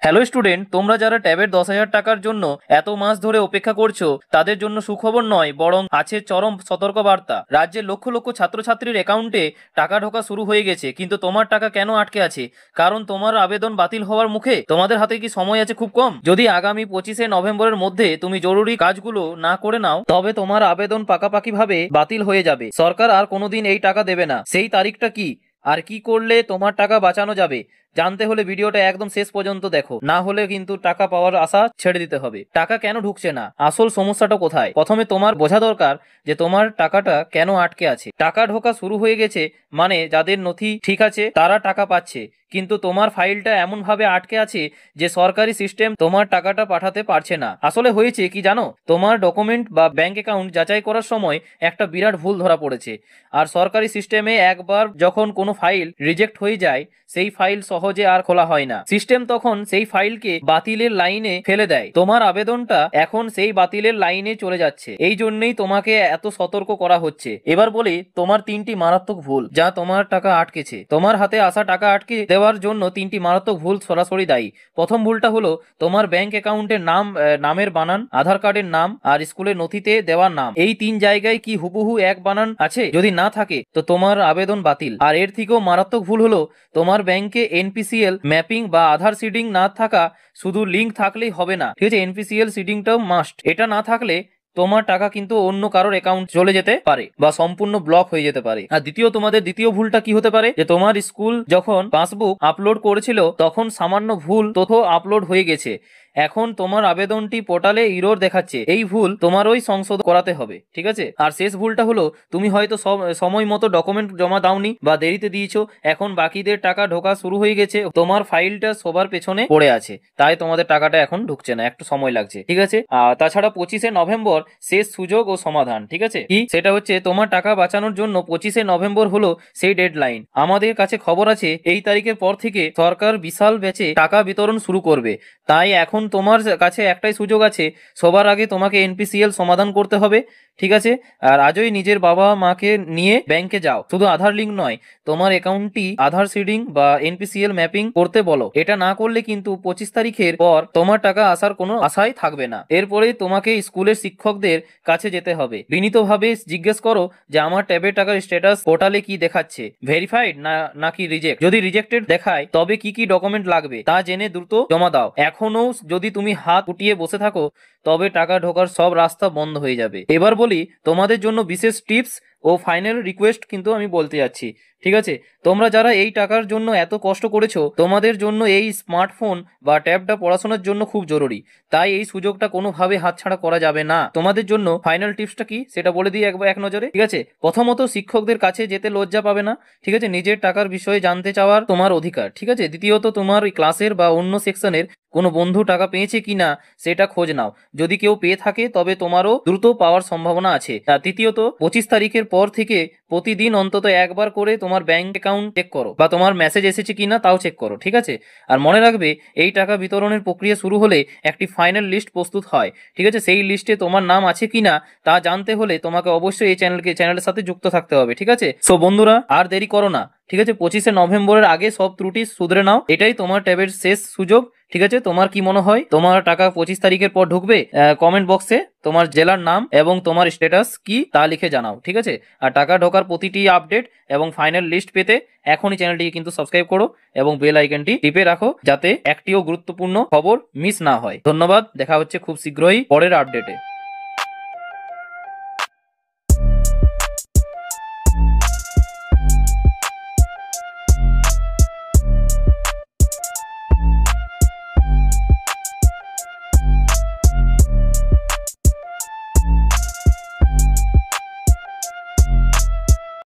Hello student, তোমরা যারা ট্যাবের 10,000 টাকার জন্য এত মাস ধরে অপেক্ষা করছো তাদের জন্য সুখবর নয়, বরং আছে চরম সতর্কবার্তা। রাজ্যের লক্ষ লক্ষ ছাত্রছাত্রীর অ্যাকাউন্টে টাকা ঢোকা শুরু হয়ে গেছে, কিন্তু তোমার টাকা কেন আটকে আছে? কারণ তোমার আবেদন বাতিল হওয়ার মুখে। তোমাদের হাতে কি সময় আছে? খুব কম। যদি আগামী 25শে নভেম্বরের মধ্যে তুমি জরুরি কাজগুলো না করে নাও, তবে তোমার আবেদন পাকাপাকিভাবে বাতিল হয়ে যাবে। সরকার আর কোনোদিন এই টাকা দেবে না। সেই তারিখটা কি, আর কি করলে তোমার টাকা বাঁচানো যাবে, জানতে হলে ভিডিওটা একদম শেষ পর্যন্ত দেখো, না হলে কিন্তু টাকা পাওয়ার আশা ছেড়ে দিতে হবে। টাকা কেন ঢুকছে না, আসল সমস্যাটা কোথায়? প্রথমে তোমার বোঝা দরকার যে তোমার টাকাটা কেন আটকে আছে। টাকা ঢোকা শুরু হয়ে গেছে মানে যাদের নথি ঠিক আছে তারা টাকা পাচ্ছে, কিন্তু তোমার ফাইলটা এমন ভাবে আটকে আছে যে সরকারি সিস্টেম তোমার টাকাটা পাঠাতে পারছে না। আসলে হয়েছে কি জানো, তোমার ডকুমেন্ট বা ব্যাংক অ্যাকাউন্ট যাচাই করার সময় একটা বিরাট ভুল ধরা পড়েছে। আর সরকারি সিস্টেমে একবার যখন কোনো ফাইল রিজেক্ট হয়ে যায়, সেই ফাইল সহজে আর খোলা হয় না। সিস্টেম তখন সেই ফাইলকে বাতিলের লাইনে ফেলে দেয়। তোমার আবেদনটা এখন সেই বাতিলের লাইনে চলে যাচ্ছে। এই জন্যই তোমাকে এত সতর্ক করা হচ্ছে। এবার বলি তোমার 3টি মারাত্মক ভুল যা তোমার টাকা আটকেছে। তোমার হাতে আসা টাকা আটকে দেওয়ার জন্য 3টি মারাত্মক ভুল সরাসরি দায়ী। প্রথম ভুলটা হলো তোমার ব্যাংক অ্যাকাউন্টের নামের বানান, আধার কার্ডের নাম আর স্কুলের নথিতে দেওয়ার নাম, এই 3 জায়গায় কি হুবহু এক বানান আছে? যদি না থাকে তো তোমার আবেদন বাতিল। আর এর থেকেও মারাত্মক ভুল হলো তোমার ব্যাংকে এনপিসিএল ম্যাপিং বা আধার সিডিং না থাকা। শুধু লিঙ্ক থাকলেই হবে না, ঠিক আছে? এনপিসিএল সিডিংটাও মাস্ট। এটা না থাকলে তোমার টাকা কিন্তু অন্য কারোর অ্যাকাউন্ট চলে যেতে পারে বা সম্পূর্ণ ব্লক হয়ে যেতে পারে। আর তোমাদের দ্বিতীয় ভুলটা কি হতে পারে, যে তোমার স্কুল যখন পাসবুক আপলোড করেছিল তখন সামান্য ভুল তথ্য আপলোড হয়ে গেছে। এখন তোমার আবেদনটি পোর্টালে ইরর দেখাচ্ছে। এই ভুল তোমারই সংশোধন করাতে হবে, ঠিক আছে? আর শেষ ভুলটা হলো তুমি হয়তো সময় মতো ডকুমেন্ট জমা দাওনি বা দেরিতে দিয়েছো। এখন বাকিদের টাকা ঢোকা শুরু হয়ে গেছে, তোমার ফাইলটা সবার পেছনে পড়ে আছে, তাই তোমাদের টাকাটা এখন ঢুকছে না, একটু সময় লাগছে, ঠিক আছে? তাছাড়া 25শে নভেম্বর শেষ সুযোগ ও সমাধান, ঠিক আছে? কি সেটা হচ্ছে তোমার টাকা বাঁচানোর জন্য 25শে নভেম্বর হলো সেই ডেডলাইন। আমাদের কাছে খবর আছে এই তারিখের পর থেকে সরকার বিশাল ব্যাচে টাকা বিতরণ শুরু করবে। তাই এখন তোমার কাছে একটাই সুযোগ আছে, সবার আগে তোমাকে এনপিসিএল সমাধান করতে হবে, ঠিক আছে? আর আজই নিজের বাবা মাকে নিয়ে ব্যাংকে যাও। শুধু আধার লিঙ্ক নয়, তোমার অ্যাকাউন্টটি আধার সিডিং বা এনপিসিএল ম্যাপিং করতে বলো। এটা না করলে কিন্তু 25 তারিখের পর তোমার টাকা আসার কোনো আশাই থাকবে না। এরপরে তোমাকে স্কুলের শিক্ষকদের কাছে যেতে হবে, বিনীতভাবে জিজ্ঞেস করো যে আমার ট্যাবের টাকার স্ট্যাটাস পোর্টালে কি দেখাচ্ছে, ভেরিফাইড নাকি রিজেক্ট। যদি রিজেক্টেড দেখায় তবে কি কি ডকুমেন্ট লাগবে তা জেনে দ্রুত জমা দাও। এখনো যদি তুমি হাত উঠিয়ে বসে থাকো তবে টাকা ঢোকার সব রাস্তা বন্ধ হয়ে যাবে। এবার বলি তোমাদের জন্য বিশেষ টিপস ও ফাইনাল রিকোয়েস্ট কিন্তু আমি বলতে যাচ্ছি, ঠিক আছে? তোমরা যারা এই টাকার জন্য এত কষ্ট করেছো, তোমাদের জন্য এই স্মার্টফোন বা ট্যাবটা পড়াশোনার জন্য খুব জরুরি। তাই এই সুযোগটা কোনোভাবে হাতছাড়া করা যাবে না। তোমাদের জন্য ফাইনাল টিপসটা কি সেটা বলে দিই একবার এক নজরে, ঠিক আছে? প্রথমত, শিক্ষকদের কাছে যেতে লজ্জা পাবে না, ঠিক আছে? নিজের টাকার বিষয়ে জানতে চাওয়ার তোমার অধিকার, ঠিক আছে? দ্বিতীয়ত, তোমার ক্লাসের বা অন্য সেকশনের কোনো বন্ধু টাকা পেয়েছে কিনা সেটা খোঁজ নাও। যদি কেউ পেয়ে থাকে তবে তোমারও দ্রুত পাওয়ার সম্ভাবনা আছে। তৃতীয়ত, 25 তারিখের পর থেকে প্রতিদিন অন্তত একবার করে তোমার ব্যাংক অ্যাকাউন্ট চেক করো বা তোমার মেসেজ এসেছে কিনা তাও চেক করো, ঠিক আছে? আর মনে রাখবে, এই টাকা বিতরণের প্রক্রিয়া শুরু হলে একটি ফাইনাল লিস্ট প্রস্তুত হয়, ঠিক আছে? সেই লিস্টে তোমার নাম আছে কিনা তা জানতে হলে তোমাকে অবশ্যই এই চ্যানেলের সাথে যুক্ত থাকতে হবে, ঠিক আছে? সো বন্ধুরা, আর দেরি করো না, ঠিক আছে? 25শে নভেম্বরের আগে সব ত্রুটি শুধরে নাও। এটাই তোমার ট্যাবের শেষ সুযোগ, ঠিক আছে? তোমার কি মনে হয় তোমার টাকা 25 তারিখের পর ঢুকবে? কমেন্ট বক্সে তোমার জেলার নাম এবং তোমার স্ট্যাটাস কি তা লিখে জানাও, ঠিক আছে? আর টাকা ঢোকার প্রতিটি আপডেট এবং ফাইনাল লিস্ট পেতে এখনই চ্যানেলটিকে কিন্তু সাবস্ক্রাইব করো এবং বেল আইকনটি টিপে রাখো যাতে একটিও গুরুত্বপূর্ণ খবর মিস না হয়। ধন্যবাদ, দেখা হচ্ছে খুব শীঘ্রই পরের আপডেটে।